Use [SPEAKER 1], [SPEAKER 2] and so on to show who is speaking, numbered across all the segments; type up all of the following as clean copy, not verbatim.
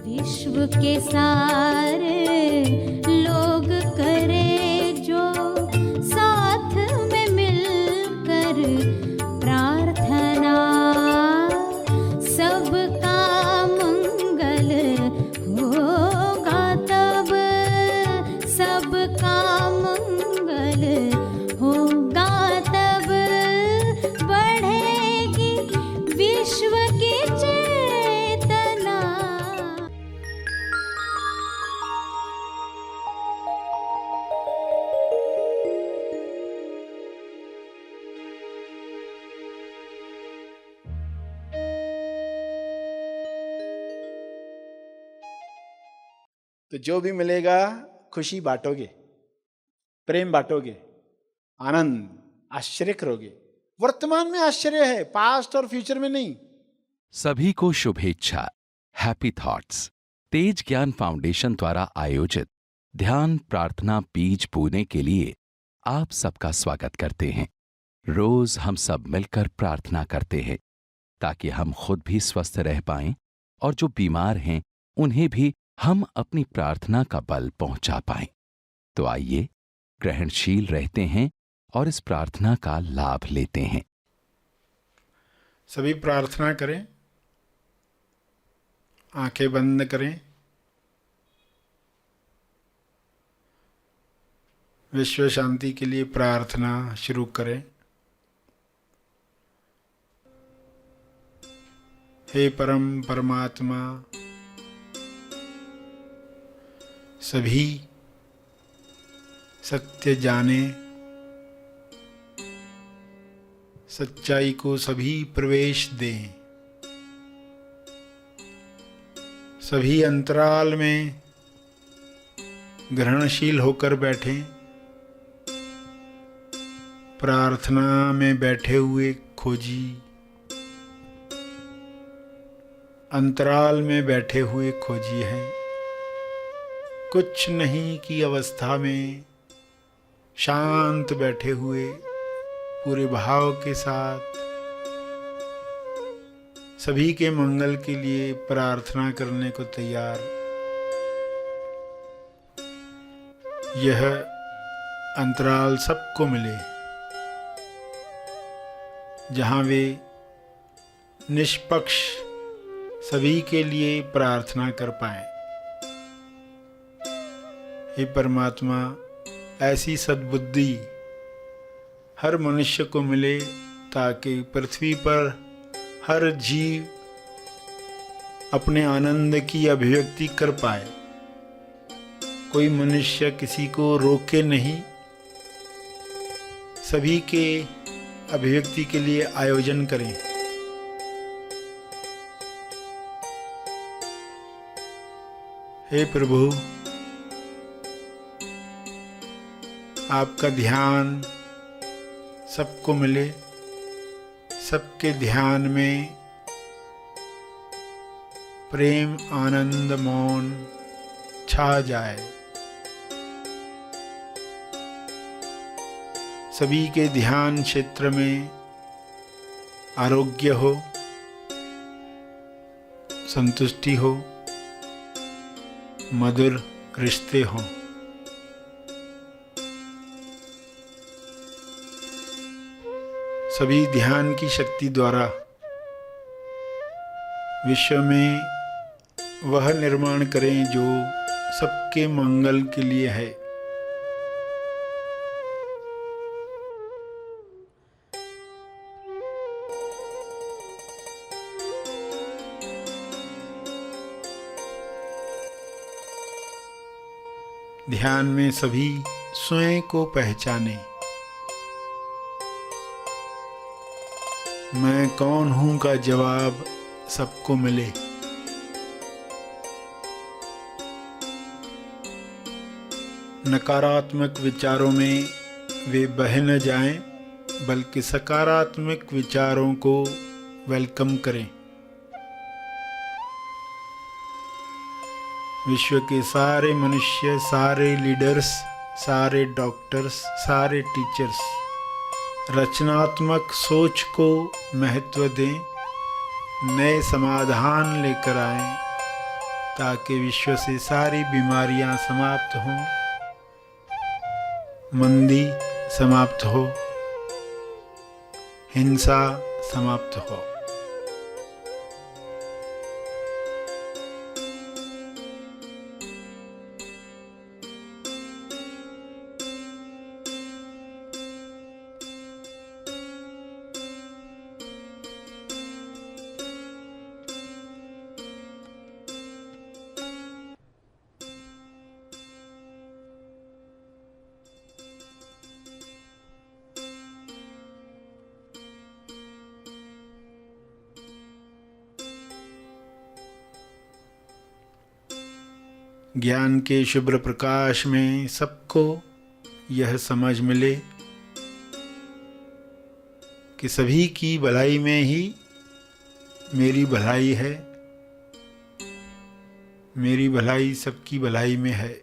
[SPEAKER 1] विश्व के सारे लोग करे जो साथ में मिलकर प्रार्थना, सबका मंगल होगा तब, सबका मंगल होगा तब, बढ़ेगी विश्व की चेतना।
[SPEAKER 2] तो जो भी मिलेगा खुशी बांटोगे, प्रेम बांटोगे, आनंद, आश्चर्य करोगे। वर्तमान में आश्चर्य है, पास्ट और फ्यूचर में नहीं।
[SPEAKER 3] सभी को शुभेच्छा। हैप्पी थॉट्स तेज ज्ञान फाउंडेशन द्वारा आयोजित ध्यान प्रार्थना बीज बोने के लिए आप सबका स्वागत करते हैं। रोज हम सब मिलकर प्रार्थना करते हैं ताकि हम खुद भी स्वस्थ रह पाएं और जो बीमार हैं उन्हें भी हम अपनी प्रार्थना का बल पहुंचा पाएं। तो आइए ग्रहणशील रहते हैं और इस प्रार्थना का लाभ लेते हैं।
[SPEAKER 2] सभी प्रार्थना करें, आंखें बंद करें। विश्व शांति के लिए प्रार्थना शुरू करें। हे परम परमात्मा, सभी सत्य जाने, सच्चाई को सभी प्रवेश दें। सभी अंतराल में ग्रहणशील होकर बैठें। प्रार्थना में बैठे हुए खोजी, अंतराल में बैठे हुए खोजी हैं। कुछ नहीं की अवस्था में शांत बैठे हुए पूरे भाव के साथ सभी के मंगल के लिए प्रार्थना करने को तैयार। यह अंतराल सबको मिले जहाँ वे निष्पक्ष सभी के लिए प्रार्थना कर पाएं। हे परमात्मा, ऐसी सद्बुद्धि हर मनुष्य को मिले ताकि पृथ्वी पर हर जीव अपने आनंद की अभिव्यक्ति कर पाए। कोई मनुष्य किसी को रोके नहीं, सभी के अभिव्यक्ति के लिए आयोजन करें। हे प्रभु, आपका ध्यान सबको मिले, सबके ध्यान में प्रेम, आनंद, मौन छा जाए। सभी के ध्यान क्षेत्र में आरोग्य हो, संतुष्टि हो, मधुर रिश्ते हों। सभी ध्यान की शक्ति द्वारा विश्व में वह निर्माण करें जो सबके मंगल के लिए है। ध्यान में सभी स्वयं को पहचाने। मैं कौन हूं का जवाब सबको मिले। नकारात्मक विचारों में वे बह न जाएं, बल्कि सकारात्मक विचारों को वेलकम करें। विश्व के सारे मनुष्य, सारे लीडर्स, सारे डॉक्टर्स, सारे टीचर्स रचनात्मक सोच को महत्व दें, नए समाधान लेकर आएं ताकि विश्व से सारी बीमारियां समाप्त हों, मंदी समाप्त हो, हिंसा समाप्त हो। ज्ञान के शुभ्र प्रकाश में सबको यह समझ मिले कि सभी की भलाई में ही मेरी भलाई है, मेरी भलाई सबकी भलाई में है।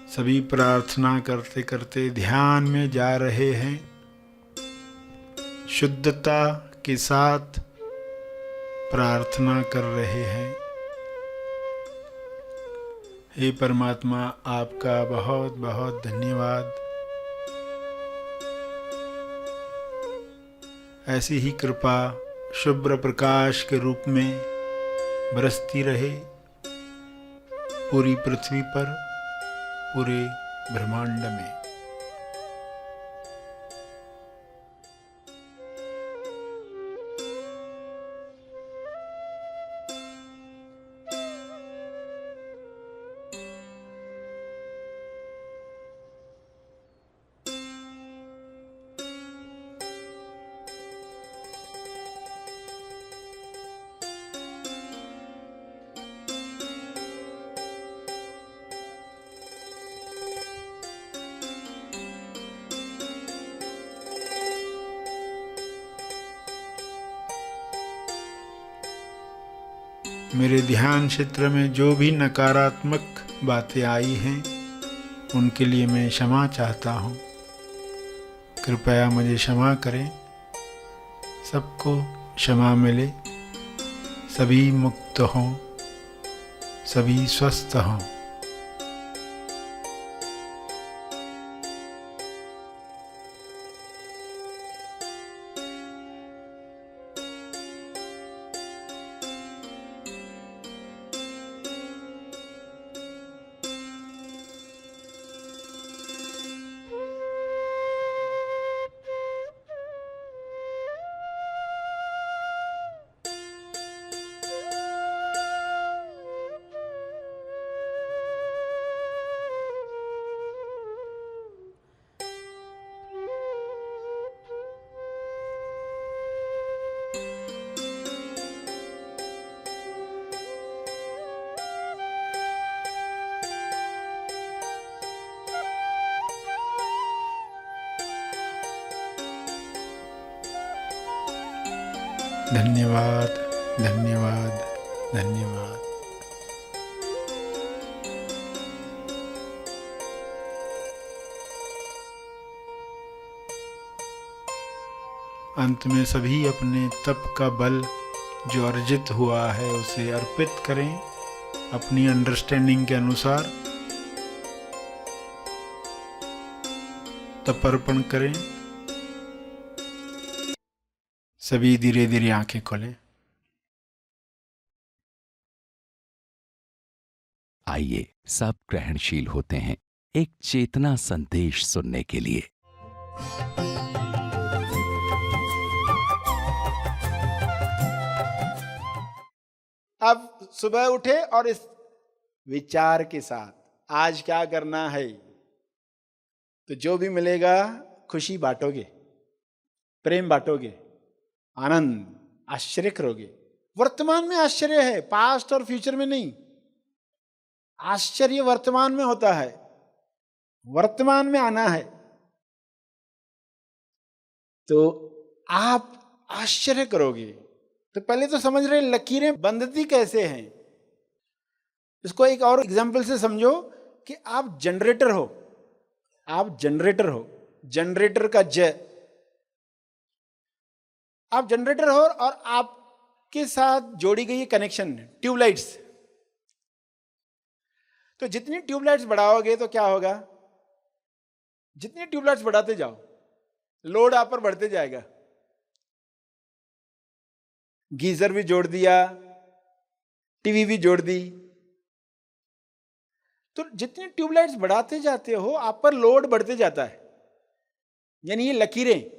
[SPEAKER 2] सभी प्रार्थना करते करते ध्यान में जा रहे हैं, शुद्धता के साथ प्रार्थना कर रहे हैं। हे परमात्मा, आपका बहुत बहुत धन्यवाद। ऐसी ही कृपा शुभ्र प्रकाश के रूप में बरसती रहे पूरी पृथ्वी पर, पूरे ब्रह्मांड में। मेरे ध्यान क्षेत्र में जो भी नकारात्मक बातें आई हैं, उनके लिए मैं क्षमा चाहता हूँ। कृपया मुझे क्षमा करें। सबको क्षमा मिले, सभी मुक्त हों, सभी स्वस्थ हों। धन्यवाद, धन्यवाद, धन्यवाद। अंत में सभी अपने तप का बल जो अर्जित हुआ है उसे अर्पित करें अपनी अंडरस्टैंडिंग के अनुसार। तप अर्पण करें। सभी धीरे धीरे आंखें खोलें।
[SPEAKER 3] आइए सब ग्रहणशील होते हैं एक चेतना संदेश सुनने के लिए।
[SPEAKER 2] अब सुबह उठे और इस विचार के साथ आज क्या करना है, तो जो भी मिलेगा खुशी बांटोगे, प्रेम बांटोगे, आनंद, आश्चर्य करोगे। वर्तमान में आश्चर्य है, पास्ट और फ्यूचर में नहीं। आश्चर्य वर्तमान में होता है, वर्तमान में आना है। तो आप आश्चर्य करोगे। तो पहले तो समझ रहे लकीरें बंधती कैसे हैं। इसको एक और एग्जाम्पल से समझो कि आप जनरेटर हो, आप जनरेटर हो, जनरेटर का ज, आप जनरेटर हो और आपके साथ जोड़ी गई कनेक्शन ट्यूबलाइट्स। तो जितनी ट्यूबलाइट्स बढ़ाओगे तो क्या होगा, जितनी ट्यूबलाइट्स बढ़ाते जाओ लोड आप पर बढ़ते जाएगा। गीजर भी जोड़ दिया, टीवी भी जोड़ दी, तो जितनी ट्यूबलाइट्स बढ़ाते जाते हो आप पर लोड बढ़ते जाता है। यानी ये लकीरें,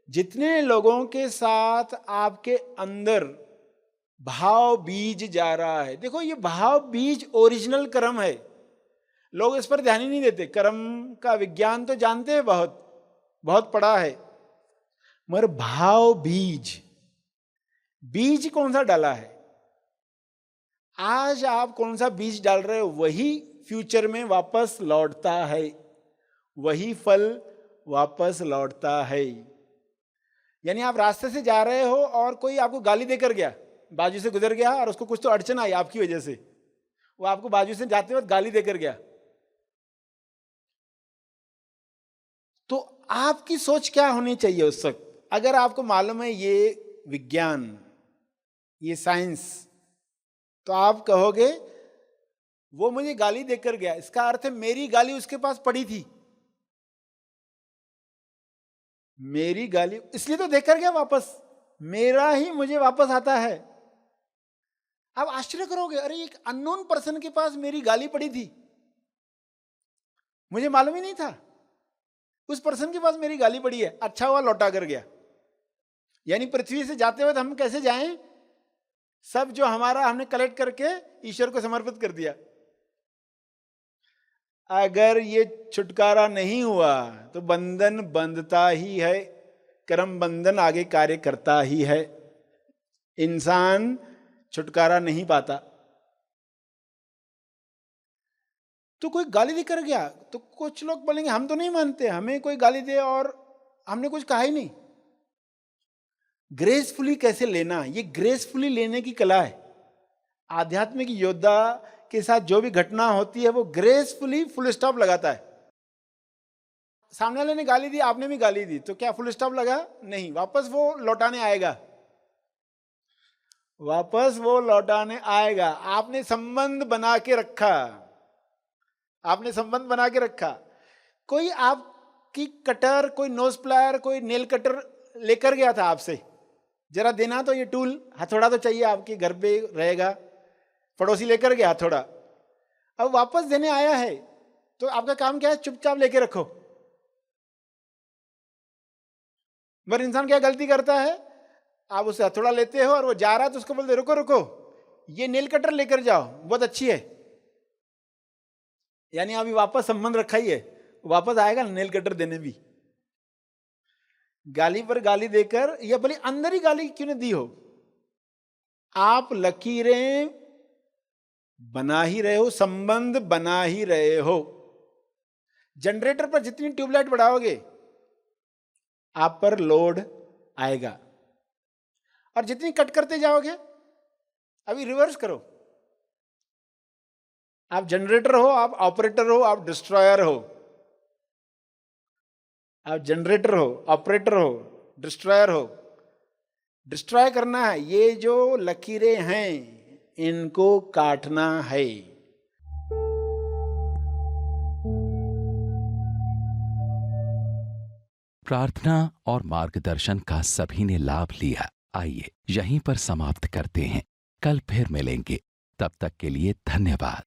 [SPEAKER 2] जितने लोगों के साथ आपके अंदर भाव बीज जा रहा है, देखो ये भाव बीज ओरिजिनल कर्म है, लोग इस पर ध्यान ही नहीं देते। कर्म का विज्ञान तो जानते हैं, बहुत बहुत पढ़ा है, मगर भाव बीज, बीज कौन सा डाला है, आज आप कौन सा बीज डाल रहे हो वही फ्यूचर में वापस लौटता है, वही फल वापस लौटता है। यानी आप रास्ते से जा रहे हो और कोई आपको गाली देकर गया, बाजू से गुजर गया और उसको कुछ तो अड़चन आई आपकी वजह से, वो आपको बाजू से जाते वक्त गाली देकर गया, तो आपकी सोच क्या होनी चाहिए उस वक्त? अगर आपको मालूम है ये विज्ञान, ये साइंस, तो आप कहोगे वो मुझे गाली देकर गया, इसका अर्थ है मेरी गाली उसके पास पड़ी थी, मेरी गाली इसलिए तो देकर गया वापस, मेरा ही मुझे वापस आता है। आप आश्चर्य करोगे, अरे एक अननोन पर्सन के पास मेरी गाली पड़ी थी, मुझे मालूम ही नहीं था, उस पर्सन के पास मेरी गाली पड़ी है, अच्छा हुआ लौटा कर गया। यानी पृथ्वी से जाते हुए हम कैसे जाएं, सब जो हमारा हमने कलेक्ट करके ईश्वर को समर्पित कर दिया। अगर ये छुटकारा नहीं हुआ तो बंधन बंधता ही है, कर्म बंधन आगे कार्य करता ही है, इंसान छुटकारा नहीं पाता। तो कोई गाली देकर गया तो कुछ लोग बोलेंगे हम तो नहीं मानते, हमें कोई गाली दे और हमने कुछ कहा ही नहीं। ग्रेसफुली कैसे लेना, ये ग्रेसफुली लेने की कला है। आध्यात्मिक योद्धा के साथ जो भी घटना होती है वो ग्रेसफुली फुल स्टॉप लगाता है। सामने वाले ने गाली दी, आपने भी गाली दी, तो क्या फुल स्टॉप लगा? नहीं, वापस वो लौटाने आएगा, वापस वो लौटाने आएगा। आपने संबंध बना के रखा, आपने संबंध बना के रखा। कोई आपकी कटर, कोई नोज प्लायर, कोई नेल कटर लेकर गया था आपसे, जरा देना तो ये टूल, हथौड़ा तो चाहिए, आपके घर पे रहेगा, पड़ोसी लेकर गया हथौड़ा, अब वापस देने आया है, तो आपका काम क्या है? चुपचाप लेके रखो। मगर इंसान क्या गलती करता है, आप उससे हथौड़ा लेते हो और वो जा रहा है तो उसको बोलते रुको रुको, ये नेल कटर लेकर जाओ, बहुत अच्छी है। यानी अभी वापस संबंध रखा ही है, वापस आएगा नेल कटर देने भी। गाली पर गाली देकर, या भले अंदर ही गाली क्यों नहीं दी हो, आप लकीरें बना ही रहे हो, संबंध बना ही रहे हो। जनरेटर पर जितनी ट्यूबलाइट बढ़ाओगे आप पर लोड आएगा, और जितनी कट करते जाओगे, अभी रिवर्स करो, आप जनरेटर हो, आप ऑपरेटर हो, आप डिस्ट्रॉयर हो। आप जनरेटर हो, ऑपरेटर हो, डिस्ट्रॉयर हो। डिस्ट्रॉय करना है, ये जो लकीरें हैं इनको काटना है।
[SPEAKER 3] प्रार्थना और मार्गदर्शन का सभी ने लाभ लिया। आइए यहीं पर समाप्त करते हैं, कल फिर मिलेंगे, तब तक के लिए धन्यवाद।